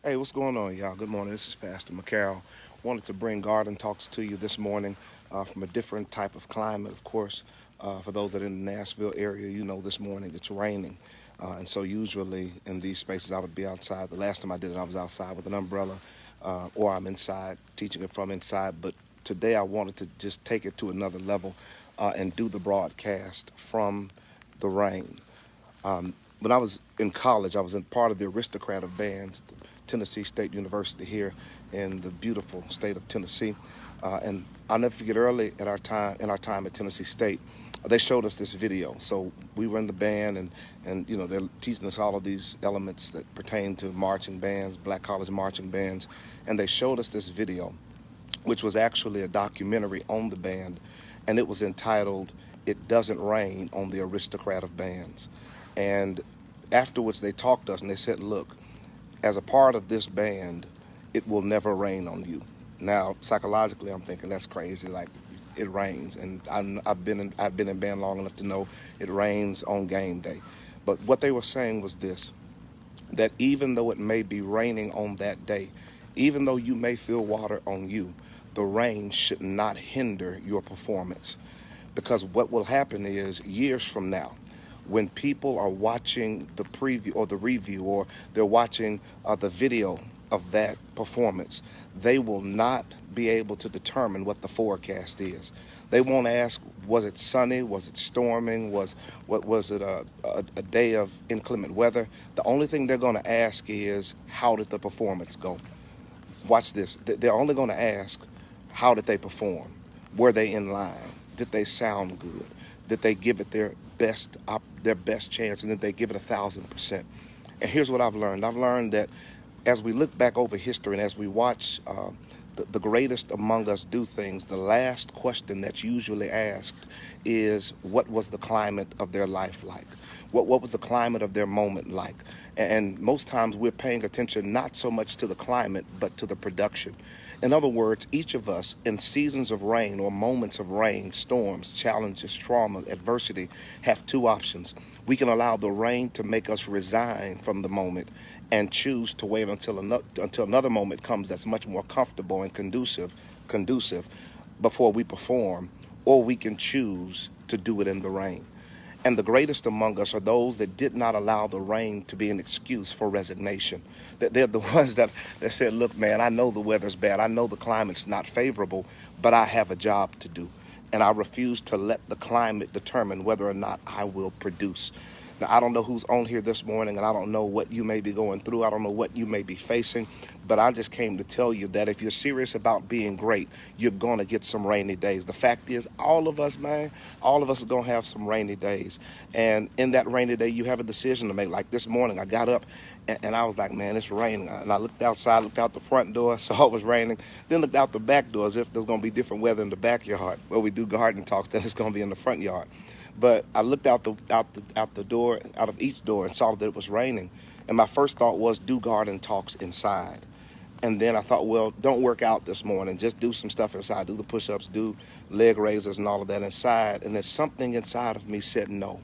Hey, what's going on, y'all? Good morning. This is Pastor McCarroll. Wanted to bring garden talks to you this morning from a different type of climate, of course. For those that are in the Nashville area, you know this morning it's raining. And so usually in these spaces, I would be outside. The last time I did it, I was outside with an umbrella, or I'm inside, teaching it from inside. But today I wanted to just take it to another level and do the broadcast from the rain. When I was in college, I was in part of the aristocrat of bands at the Tennessee State University here in the beautiful state of Tennessee. And I'll never forget early at our time at Tennessee State, they showed us this video. So we were in the band and they're teaching us all of these elements that pertain to marching bands, black college marching bands. And they showed us this video, which was actually a documentary on the band, and it was entitled "It Doesn't Rain on the Aristocrat of Bands." And afterwards, they talked to us and they said, "Look, as a part of this band, it will never rain on you." Now, psychologically, I'm thinking that's crazy. Like, it rains, and I've been in band long enough to know it rains on game day. But what they were saying was this: that even though it may be raining on that day, even though you may feel water on you, the rain should not hinder your performance. Because what will happen is years from now, when people are watching the preview or the review, or they're watching the video of that performance, they will not be able to determine what the forecast is. They won't ask, was it sunny? Was it storming? Was it a day of inclement weather? The only thing they're going to ask is, how did the performance go? Watch this. They're only going to ask, how did they perform? Were they in line? Did they sound good? Did they give it their best chance? And did they give it 1,000%? And here's what I've learned. I've learned that as we look back over history and as we watch the greatest among us do things, the last question that's usually asked is, what was the climate of their life like? What was the climate of their moment like? And most times we're paying attention not so much to the climate, but to the production. In other words, each of us in seasons of rain or moments of rain, storms, challenges, trauma, adversity, have two options. We can allow the rain to make us resign from the moment and choose to wait until another moment comes that's much more comfortable and conducive before we perform, or we can choose to do it in the rain. And the greatest among us are those that did not allow the rain to be an excuse for resignation. That they're the ones that said, look, man, I know the weather's bad. I know the climate's not favorable, but I have a job to do. And I refuse to let the climate determine whether or not I will produce. Now, I don't know who's on here this morning, and I don't know what you may be going through. I don't know what you may be facing, but I just came to tell you that if you're serious about being great, you're going to get some rainy days. The fact is, all of us, man, all of us are going to have some rainy days. And in that rainy day, you have a decision to make. Like this morning, I got up, and I was like, man, it's raining. And I looked outside, looked out the front door, saw it was raining, then looked out the back door as if there's going to be different weather in the backyard. Well, we do garden talks, then it's going to be in the front yard. But I looked out the door, out of each door, and saw that it was raining. And my first thought was, do garden talks inside. And then I thought, well, don't work out this morning. Just do some stuff inside. Do the push-ups, do leg raisers and all of that inside. And then something inside of me said, no,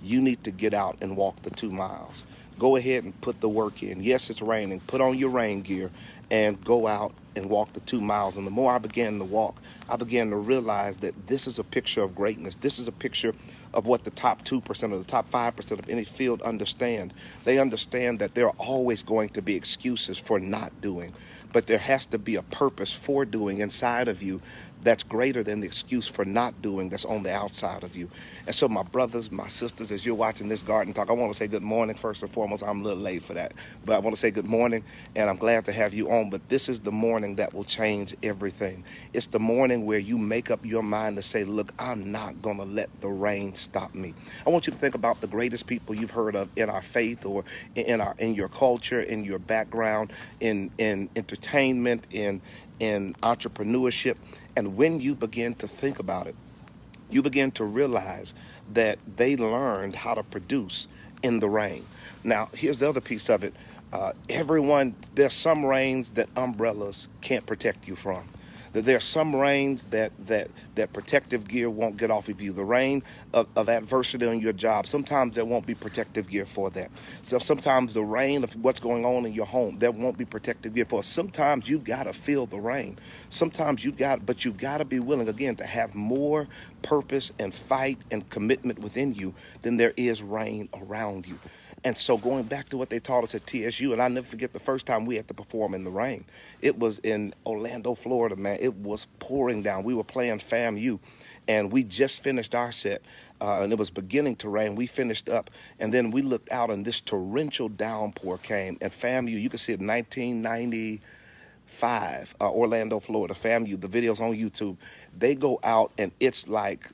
you need to get out and walk the 2 miles. Go ahead and put the work in. Yes, it's raining. Put on your rain gear and go out and walk the 2 miles. And the more I began to walk, I began to realize that this is a picture of greatness. This is a picture of what the top 2% or the top 5% of any field understand. They understand that there are always going to be excuses for not doing, but there has to be a purpose for doing inside of you that's greater than the excuse for not doing that's on the outside of you. And so my brothers, my sisters, as you're watching this garden talk, I want to say good morning first and foremost. I'm a little late for that, but I want to say good morning, and I'm glad to have you on. But this is the morning that will change everything. It's the morning where you make up your mind to say, look, I'm not going to let the rain stop me. I want you to think about the greatest people you've heard of in our faith or in your culture, in your background, in entertainment, in entrepreneurship. And when you begin to think about it, you begin to realize that they learned how to produce in the rain. Now, here's the other piece of it. There's some rains that umbrellas can't protect you from. That there are some rains that protective gear won't get off of you. The rain of adversity on your job, sometimes there won't be protective gear for that. So sometimes the rain of what's going on in your home, there won't be protective gear for. Sometimes you've got to feel the rain. Sometimes but you've got to be willing again to have more purpose and fight and commitment within you than there is rain around you. And so going back to what they taught us at TSU, and I never forget the first time we had to perform in the rain. It was in Orlando, Florida, man. It was pouring down. We were playing FAMU, and we just finished our set, and it was beginning to rain. We finished up, and then we looked out, and this torrential downpour came. And FAMU, you can see it, 1995, Orlando, Florida, FAMU. The video's on YouTube. They go out, and it's like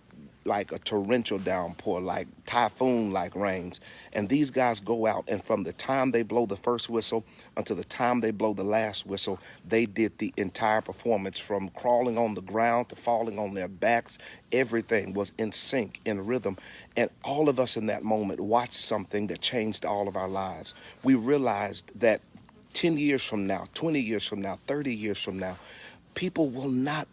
a torrential downpour, like typhoon-like rains. And these guys go out, and from the time they blow the first whistle until the time they blow the last whistle, they did the entire performance, from crawling on the ground to falling on their backs. Everything was in sync, in rhythm. And all of us in that moment watched something that changed all of our lives. We realized that 10 years from now, 20 years from now, 30 years from now, people will not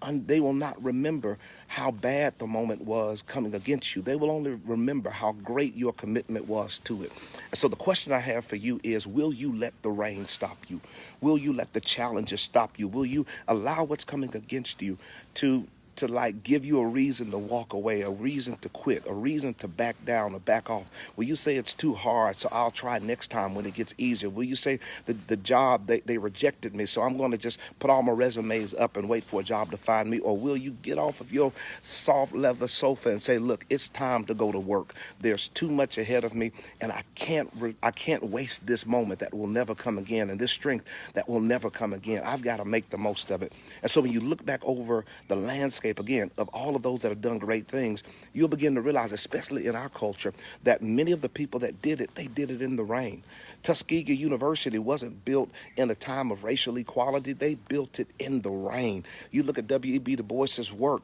remember how bad the moment was coming against you. They will only remember how great your commitment was to it. And so the question I have for you is, will you let the rain stop you? Will you let the challenges stop you? Will you allow what's coming against you to like give you a reason to walk away, a reason to quit, a reason to back down or back off? Will you say it's too hard, so I'll try next time when it gets easier? Will you say the job, they rejected me, so I'm going to just put all my resumes up and wait for a job to find me? Or will you get off of your soft leather sofa and say, look, it's time to go to work. There's too much ahead of me, and I can't waste this moment that will never come again, and this strength that will never come again. I've got to make the most of it. And so when you look back over the landscape again of all of those that have done great things, you'll begin to realize, especially in our culture, that many of the people that did it, they did it in the rain. Tuskegee University wasn't built in a time of racial equality. They built it in the rain. You look at W.E.B. Du Bois's work,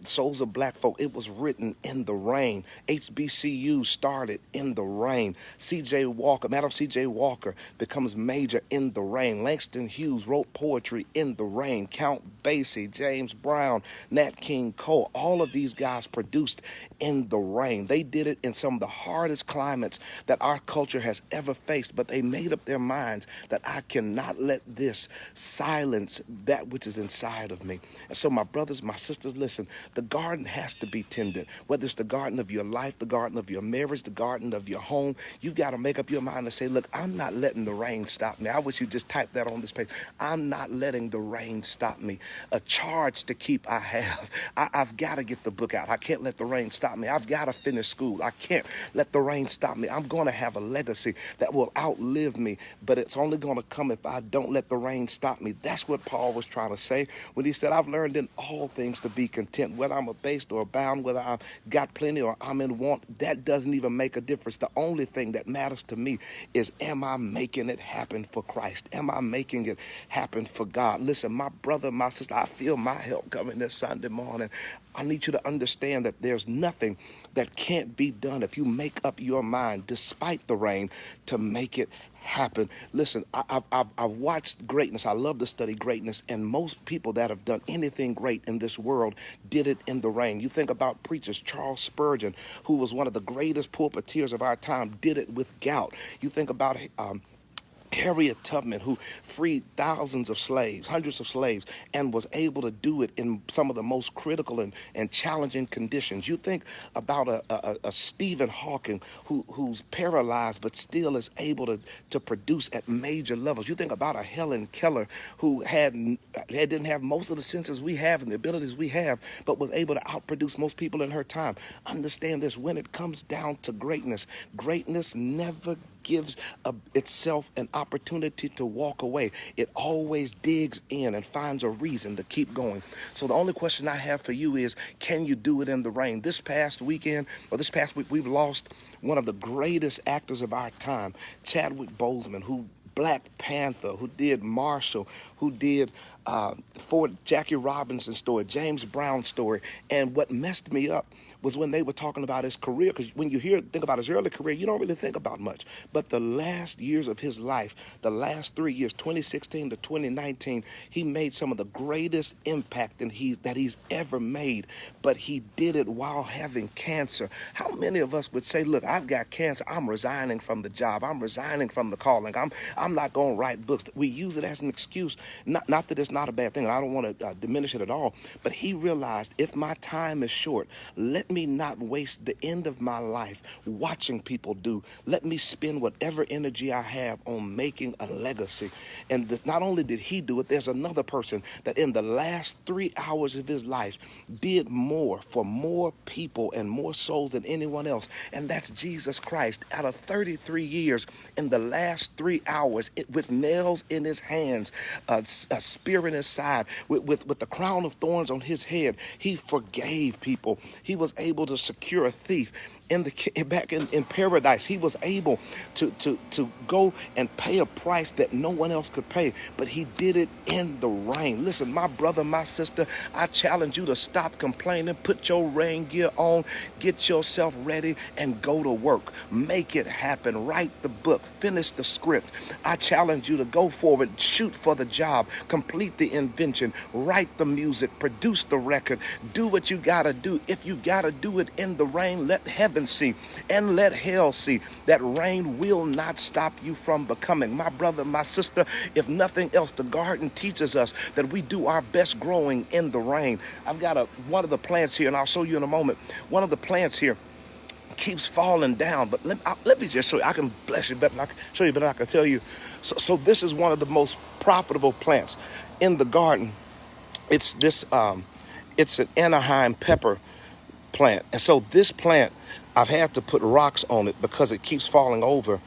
Souls of Black Folk, it was written in the rain. HBCU started in the rain. Madam C.J. Walker becomes major in the rain. Langston Hughes wrote poetry in the rain. Count Basie, James Brown, Nat King Cole, all of these guys produced in the rain. They did it in some of the hardest climates that our culture has ever faced, but they made up their minds that I cannot let this silence that which is inside of me. And so my brothers, my sisters, listen, the garden has to be tended. Whether it's the garden of your life, the garden of your marriage, the garden of your home, you've got to make up your mind and say, look, I'm not letting the rain stop me. I wish you just type that on this page. I'm not letting the rain stop me. A charge to keep I have. I've got to get the book out. I can't let the rain stop me. I've got to finish school. I can't let the rain stop me. I'm going to have a legacy that will outlive me, but it's only going to come if I don't let the rain stop me. That's what Paul was trying to say when he said, I've learned in all things to be content, whether I'm abased or abound, whether I've got plenty or I'm in want. That doesn't even make a difference. The only thing that matters to me is, am I making it happen for Christ? Am I making it happen for God? Listen, my brother, my sister, I feel my help coming this Sunday morning. I need you to understand that there's nothing that can't be done if you make up your mind, despite the rain, to make it happen. Listen, I've watched greatness. I love to study greatness, and most people that have done anything great in this world did it in the rain. You think about preachers. Charles Spurgeon, who was one of the greatest pulpiteers of our time, did it with gout. You think about Harriet Tubman, who freed thousands of slaves, hundreds of slaves, and was able to do it in some of the most critical and challenging conditions. You think about a Stephen Hawking who's paralyzed but still is able to produce at major levels. You think about a Helen Keller who didn't have most of the senses we have and the abilities we have, but was able to outproduce most people in her time. Understand this: when it comes down to greatness, greatness never gives itself an opportunity to walk away. It always digs in and finds a reason to keep going. So the only question I have for you is, can you do it in the rain? This past week, we've lost one of the greatest actors of our time, Chadwick Boseman, who Black Panther, who did Marshall, who did Jackie Robinson's story, James Brown's story. And what messed me up was when they were talking about his career. Because when you think about his early career, you don't really think about much. But the last years of his life, the last 3 years, 2016 to 2019, he made some of the greatest impact that he's ever made. But he did it while having cancer. How many of us would say, look, I've got cancer, I'm resigning from the job, I'm resigning from the calling, I'm not going to write books. We use it as an excuse. Not that it's not a bad thing, and I don't want to diminish it at all, but he realized, if my time is short, let me not waste the end of my life watching people do. Let me spend whatever energy I have on making a legacy. And not only did he do it, there's another person that in the last 3 hours of his life did more for more people and more souls than anyone else, and that's Jesus Christ. Out of 33 years, in the last 3 hours, with nails in his hands, a spear in his side, with the crown of thorns on his head, he forgave people. He was able to secure a thief back in paradise. He was able to go and pay a price that no one else could pay, but he did it in the rain. Listen, my brother, my sister, I challenge you to stop complaining, put your rain gear on, get yourself ready, and go to work. Make it happen. Write the book, finish the script. I challenge you to go forward, shoot for the job, complete the invention, write the music, produce the record, do what you gotta do. If you gotta do it in the rain, let heaven see and let hell see that rain will not stop you from becoming. My brother, my sister, if nothing else, the garden teaches us that we do our best growing in the rain. I've got one of the plants here, and I'll show you in a moment. One of the plants here keeps falling down, but let me just show you. I can bless you better than I can show you, better than I can tell you. So this is one of the most profitable plants in the garden. It's this it's an Anaheim pepper plant, and so this plant, I've had to put rocks on it because it keeps falling over,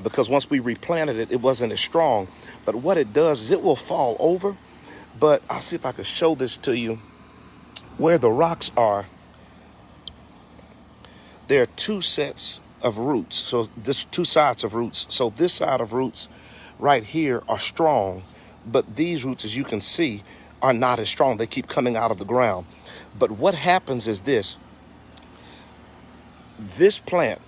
because once we replanted it, it wasn't as strong. But what it does is it will fall over, but I'll see if I can show this to you. Where the rocks are, there are two sets of roots. So this two sides of roots. So this side of roots right here are strong, but these roots, as you can see, are not as strong. They keep coming out of the ground. But what happens is this plant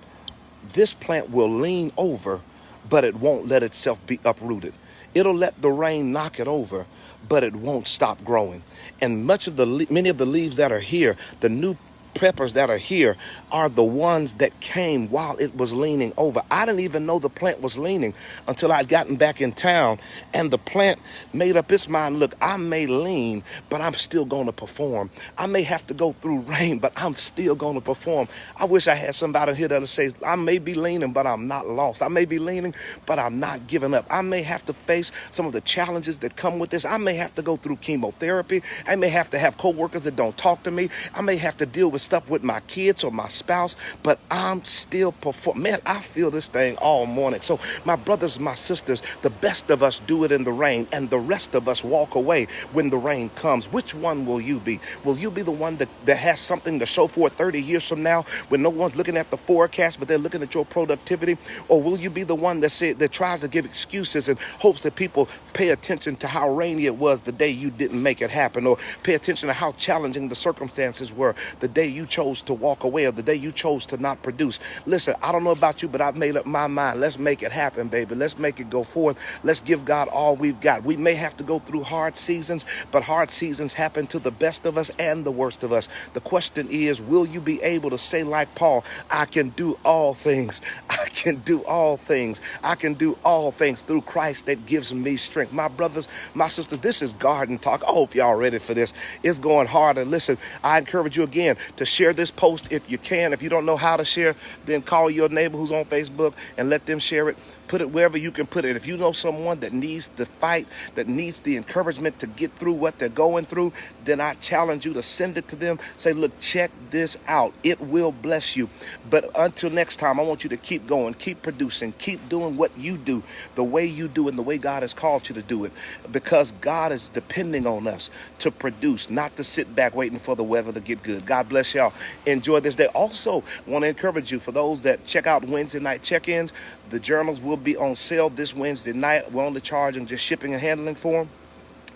will lean over, but it won't let itself be uprooted. It'll let the rain knock it over, but it won't stop growing. And many of the leaves that are here, the new peppers that are here, are the ones that came while it was leaning over. I didn't even know the plant was leaning until I'd gotten back in town, and the plant made up its mind, look, I may lean, but I'm still going to perform. I may have to go through rain, but I'm still going to perform. I wish I had somebody here that'll say, I may be leaning, but I'm not lost. I may be leaning, but I'm not giving up. I may have to face some of the challenges that come with this. I may have to go through chemotherapy. I may have to have coworkers that don't talk to me. I may have to deal with stuff with my kids or my spouse, but I'm still performing. Man, I feel this thing all morning. So my brothers, my sisters, the best of us do it in the rain, and the rest of us walk away when the rain comes. Which one will you be? Will you be the one that has something to show for 30 years from now when no one's looking at the forecast, but they're looking at your productivity? Or will you be the one that tries to give excuses and hopes that people pay attention to how rainy it was the day you didn't make it happen, or pay attention to how challenging the circumstances were the day you chose to walk away, or the day you chose to not produce? Listen, I don't know about you, but I've made up my mind. Let's make it happen, baby. Let's make it go forth. Let's give God all we've got. We may have to go through hard seasons, but hard seasons happen to the best of us and the worst of us. The question is, will you be able to say like Paul, I can do all things. I can do all things. I can do all things through Christ that gives me strength. My brothers, my sisters, this is Garden Talk. I hope y'all ready for this. It's going hard. And listen, I encourage you again to share this post if you can. If you don't know how to share, then call your neighbor who's on Facebook and let them share it. Put it wherever you can put it. If you know someone that needs the fight, that needs the encouragement to get through what they're going through, then I challenge you to send it to them. Say, look, check this out. It will bless you. But until next time, I want you to keep going, keep producing, keep doing what you do, the way you do and the way God has called you to do it. Because God is depending on us to produce, not to sit back waiting for the weather to get good. God bless y'all. Enjoy this day. Also, want to encourage you, for those that check out Wednesday night check-ins, the journals will be on sale this Wednesday night. We're only charging just shipping and handling for them.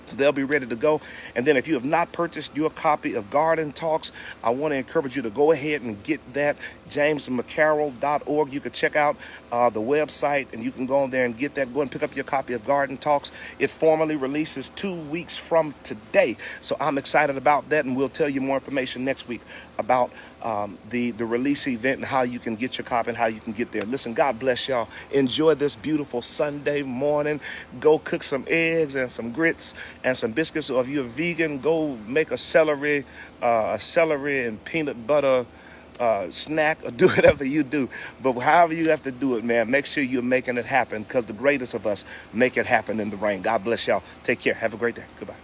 So they'll be ready to go. And then if you have not purchased your copy of Garden Talks, I want to encourage you to go ahead and get that. JamesMcCarroll.org. You can check out the website and you can go on there and get that. Go and pick up your copy of Garden Talks. It formally releases 2 weeks from today. So I'm excited about that, and we'll tell you more information next week about the release event and how you can get your copy and how you can get there. Listen, God bless y'all. Enjoy this beautiful Sunday morning. Go cook some eggs and some grits and some biscuits. Or if you're a vegan, go make a celery and peanut butter snack, or do whatever you do. But however you have to do it, man, make sure you're making it happen, because the greatest of us make it happen in the rain. God bless y'all. Take care. Have a great day. Goodbye.